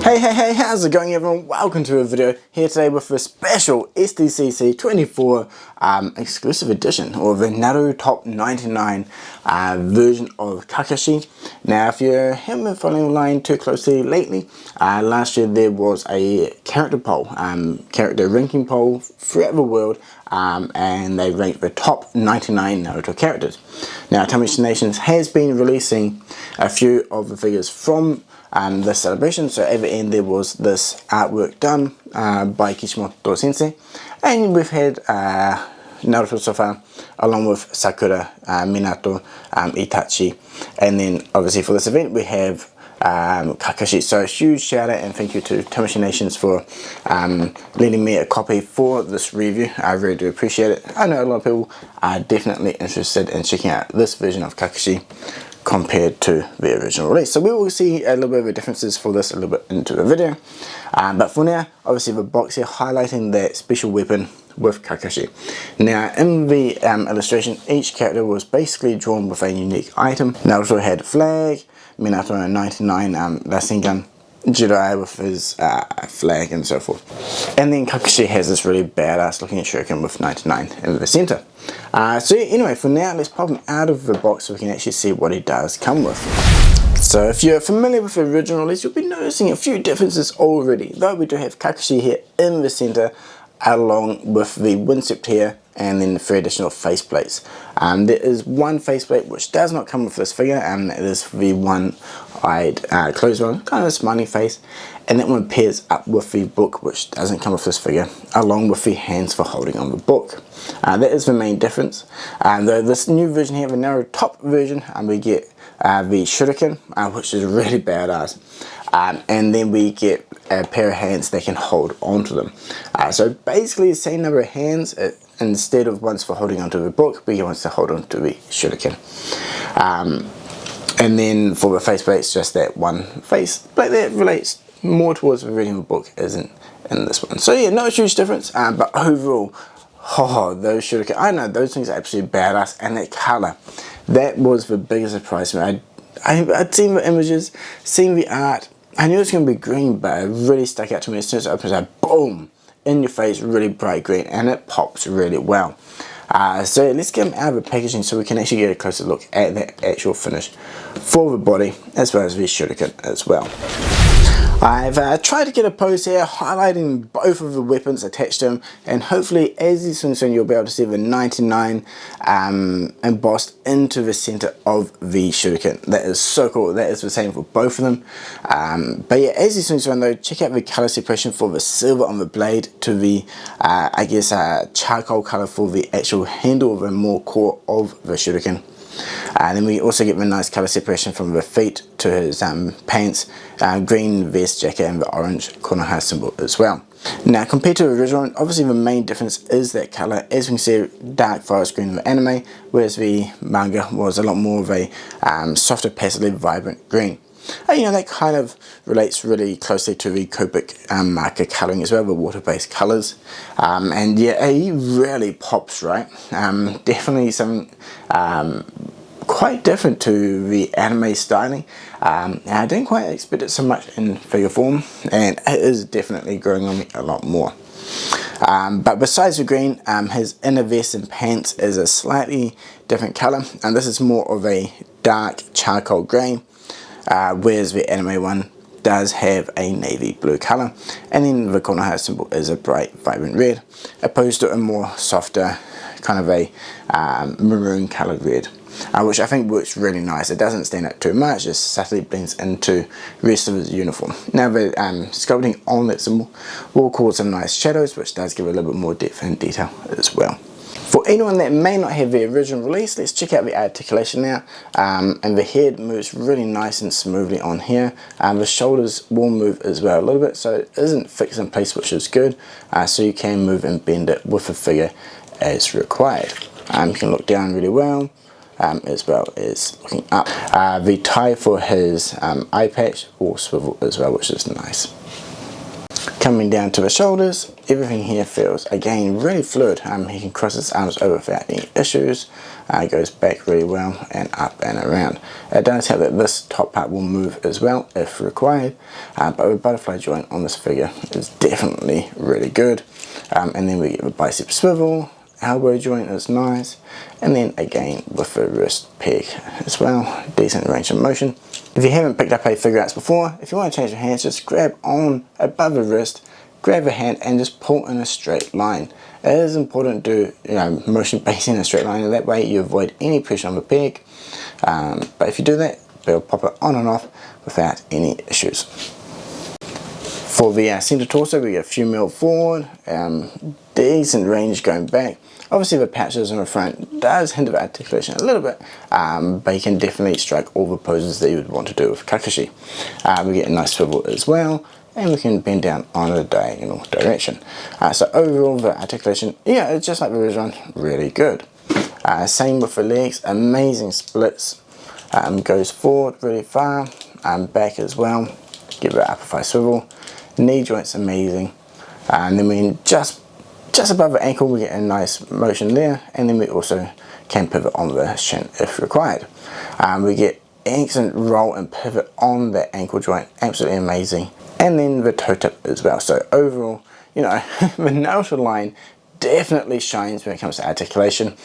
Hey, how's it going everyone? Welcome to a video here today with a special SDCC 24 exclusive edition, or the Naruto99 version of Kakashi. Now if you haven't been following along too closely lately, last year there was a character poll, character ranking poll throughout the world, and they ranked the top 99 Naruto characters. Now Tamashii Nations has been releasing a few of the figures from the celebration. So at the end there was this artwork done by Kishimoto sensei, and we've had Naruto so far, along with Sakura, Minato, Itachi, and then obviously for this event we have Kakashi. So a huge shout out and thank you to Tamashii Nations for lending me a copy for this review. I really do appreciate it. I know a lot of people are definitely interested in checking out this version of Kakashi compared to the original release. So we will see a little bit of the differences for this a little bit into the video. But for now, obviously the box here highlighting that special weapon with Kakashi. Now in the illustration, each character was basically drawn with a unique item. Naruto had a flag, Minato a 99 Rasengan, Jiraiya with his flag and so forth. And then Kakashi has this really badass looking shuriken with 99 in the center. So anyway, for now let's pop him out of the box so we can actually see what he does come with. So if you're familiar with the original release, you'll be noticing a few differences already, though we do have Kakashi here in the center along with the windswept here and then the 3 additional faceplates. There is one faceplate which does not come with this figure, and it is the one-eyed closed one, kind of a smiling face, and that one pairs up with the book which doesn't come with this figure, along with the hands for holding on the book. That is the main difference. Though this new version here, the Naruto version, we get the shuriken, which is really badass. And then we get a pair of hands that can hold onto them. So basically the same number of hands, instead of ones for holding onto the book, we get ones to hold onto the shuriken. And then for the faceplate, it's just that one faceplate that relates more towards the reading of the book, isn't in this one. So yeah, no huge difference, but overall, those shuriken, I know those things are absolutely badass, and that color, that was the biggest surprise to me. I'd seen the images, seen the art, I knew it was going to be green, but it really stuck out to me as soon as it opens up, boom, in your face, really bright green, and it pops really well. So let's get them out of the packaging so we can actually get a closer look at the actual finish for the body, as well as the shuriken as well. I've tried to get a pose here highlighting both of the weapons attached to them, and hopefully as you soon you'll be able to see the 99 embossed into the center of the shuriken. That is so cool. That is the same for both of them. But yeah, as you soon though, check out the color separation for the silver on the blade to the I guess charcoal color for the actual handle of the more core of the shuriken. And then we also get the nice color separation from the feet to his pants, green vest jacket, and the orange Konoha symbol as well. Now compared to the original, obviously the main difference is that color. As we can see, dark forest green in the anime, whereas the manga was a lot more of a softer, passively vibrant green. You know, that kind of relates really closely to the Copic marker colouring as well, the water-based colours. And yeah, he really pops, right? Definitely some quite different to the anime styling. I didn't quite expect it so much in figure form, and it is definitely growing on me a lot more. But besides the green, his inner vest and pants is a slightly different colour, and this is more of a dark charcoal grey. Whereas the anime one does have a navy blue colour, and then the Konoha symbol is a bright vibrant red, opposed to a more softer kind of a maroon coloured red, which I think works really nice. It doesn't stand out too much, just subtly blends into the rest of his uniform. Now the sculpting on that symbol will cause some nice shadows, which does give a little bit more depth and detail as well. For anyone that may not have the original release, let's check out the articulation now. And the head moves really nice and smoothly on here. The shoulders will move as well a little bit, so it isn't fixed in place, which is good. So you can move and bend it with the figure as required. You can look down really well, as well as looking up. The tie for his eye patch will swivel as well, which is nice. Coming down to the shoulders, everything here feels again really fluid. He can cross his arms over without any issues. It goes back really well and up and around. It does have that this top part will move as well if required, but the butterfly joint on this figure is definitely really good. And then we get the bicep swivel, elbow joint is nice, and then again with the wrist peg as well, decent range of motion. If you haven't picked up a Figuarts before, if you want to change your hands, just grab on above the wrist, grab a hand and just pull in a straight line. It is important to do motion based in a straight line, and that way you avoid any pressure on the peg. But if you do that, it'll pop it on and off without any issues. For the center torso, we get a few mil forward, decent range going back. Obviously the patches on the front does hinder articulation a little bit, but you can definitely strike all the poses that you would want to do with Kakashi. We get a nice swivel as well, and we can bend down on a diagonal direction. So overall the articulation, yeah, it's just like the original one, really good. Same with the legs, amazing splits, goes forward really far, back as well, give it an upper thigh swivel, knee joints amazing, and then we can just above the ankle we get a nice motion there, and then we also can pivot on the shin if required. We get excellent roll and pivot on the ankle joint, absolutely amazing, and then the toe tip as well. So overall, you know, the Naruto line definitely shines when it comes to articulation.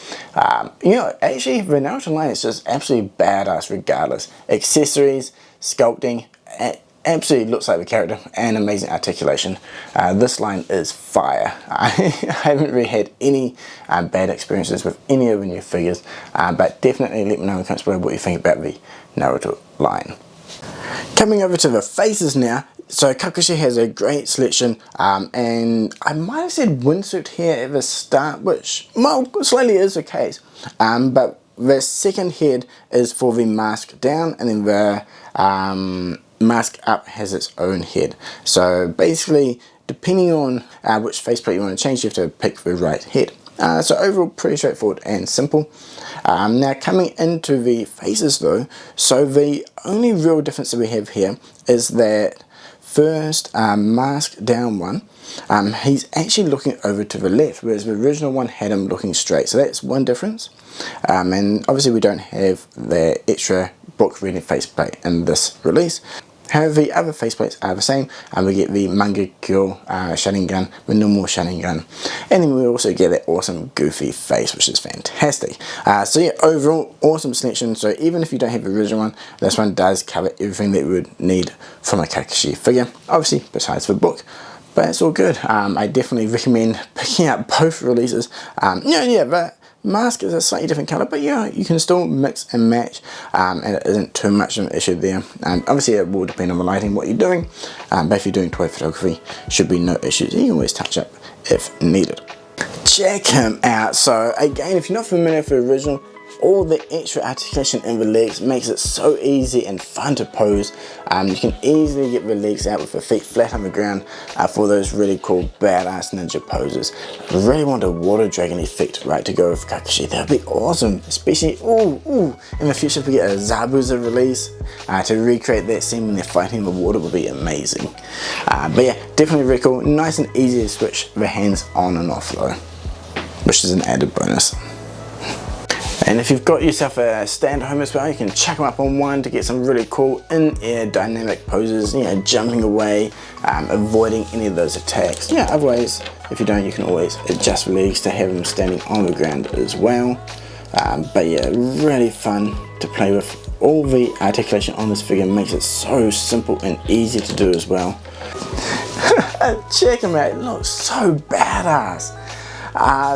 You know, actually the Naruto line is just absolutely badass regardless. Accessories, sculpting, absolutely looks like the character, and amazing articulation. This line is fire. I haven't really had any bad experiences with any of the new figures, but definitely let me know in the comments below what you think about the Naruto line. Coming over to the faces now, so Kakashi has a great selection, and I might have said windsuit here at the start, which, well, slightly is the case, but the second head is for the mask down, and then the mask up has its own head. So basically, depending on which faceplate you want to change, you have to pick the right head. So overall, pretty straightforward and simple. Now coming into the faces though, so the only real difference that we have here is that first mask down one, he's actually looking over to the left, whereas the original one had him looking straight. So that's one difference. And obviously we don't have the extra book reading faceplate in this release. However, the other faceplates are the same, and we get the Mangekyo Sharingan, the normal Sharingan, and then we also get that awesome goofy face, which is fantastic. So yeah, overall, awesome selection. So even if you don't have the original one, this one does cover everything that you would need from a Kakashi figure, obviously besides the book. But it's all good. I definitely recommend picking up both releases. Yeah, the mask is a slightly different color, but yeah, you can still mix and match, and it isn't too much of an issue there. Obviously it will depend on the lighting, what you're doing, but if you're doing toy photography, should be no issues. You can always touch up if needed. Check him out. So again, if you're not familiar with the original, all the extra articulation in the legs makes it so easy and fun to pose. You can easily get the legs out with the feet flat on the ground for those really cool badass ninja poses. I really want a water dragon effect right to go with Kakashi. That would be awesome, especially in the future if we get a Zabuza release to recreate that scene when they're fighting in the water would be amazing. But yeah, definitely really cool. Nice and easy to switch the hands on and off though, which is an added bonus. And if you've got yourself a stand at home as well, you can chuck them up on one to get some really cool in-air dynamic poses, you know, jumping away, avoiding any of those attacks. Yeah, otherwise, if you don't, you can always adjust the legs to have them standing on the ground as well. But yeah, really fun to play with. All the articulation on this figure makes it so simple and easy to do as well. Check him out, it looks so badass.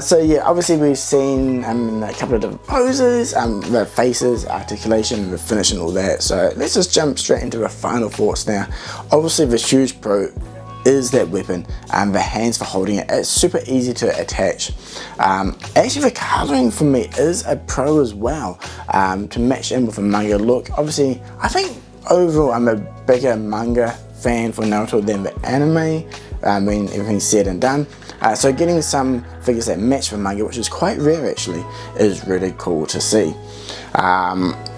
So yeah, obviously we've seen a couple of different poses, the faces, articulation, the finish and all that. So let's just jump straight into the final thoughts now. Obviously the huge pro is that weapon, and the hands for holding it. It's super easy to attach. Actually the coloring for me is a pro as well, to match in with a manga look. Obviously I think overall I'm a bigger manga fan for Naruto than the anime, when everything's said and done. So getting some figures that match the manga, which is quite rare actually, is really cool to see.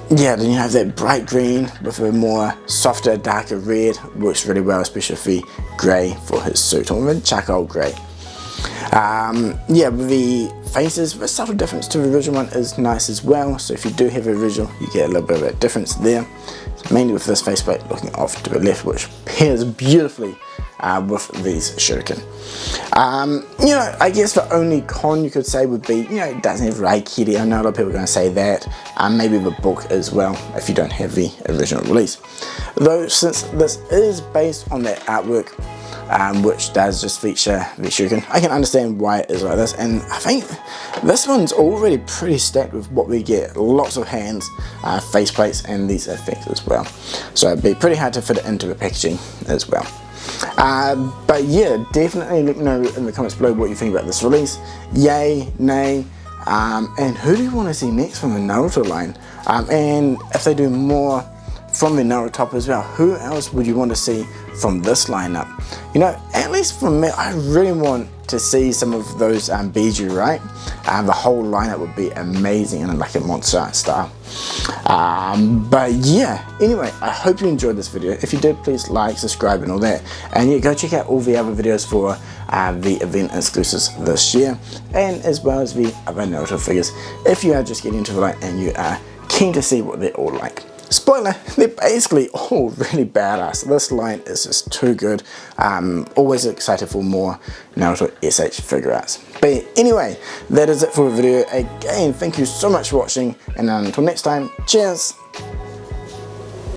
Yeah, then you have that bright green with a more softer, darker red, works really well, especially with the grey for his suit, or the charcoal grey. Yeah, with the faces. The subtle difference to the original one is nice as well, so if you do have a original you get a little bit of a difference there. So mainly with this faceplate looking off to the left, which pairs beautifully with these shuriken. You know, I guess the only con you could say would be, you know, it doesn't have Raikiri. I know a lot of people are going to say that. Maybe the book as well, if you don't have the original release. Though, since this is based on that artwork, which does just feature the shuriken, I can understand why it is like this, and I think this one's already pretty stacked with what we get. Lots of hands, faceplates, and these effects as well. So it'd be pretty hard to fit it into the packaging as well. But yeah, definitely let me know in the comments below what you think about this release. Yay, nay, and who do you want to see next from the Naruto line? And if they do more from the Narutop as well, who else would you want to see from this lineup? You know, at least for me, I really want to see some of those Biju, right? The whole lineup would be amazing in like a monster art style. But yeah, anyway, I hope you enjoyed this video. If you did, please like, subscribe and all that. And yeah, go check out all the other videos for the event exclusives this year, and as well as the other Naruto figures if you are just getting into the line and you are keen to see what they're all like. Spoiler, they're basically all really badass. This line is just too good. Always excited for more Naruto S.H Figuarts. But anyway, that is it for the video. Again, thank you so much for watching, and until next time, cheers!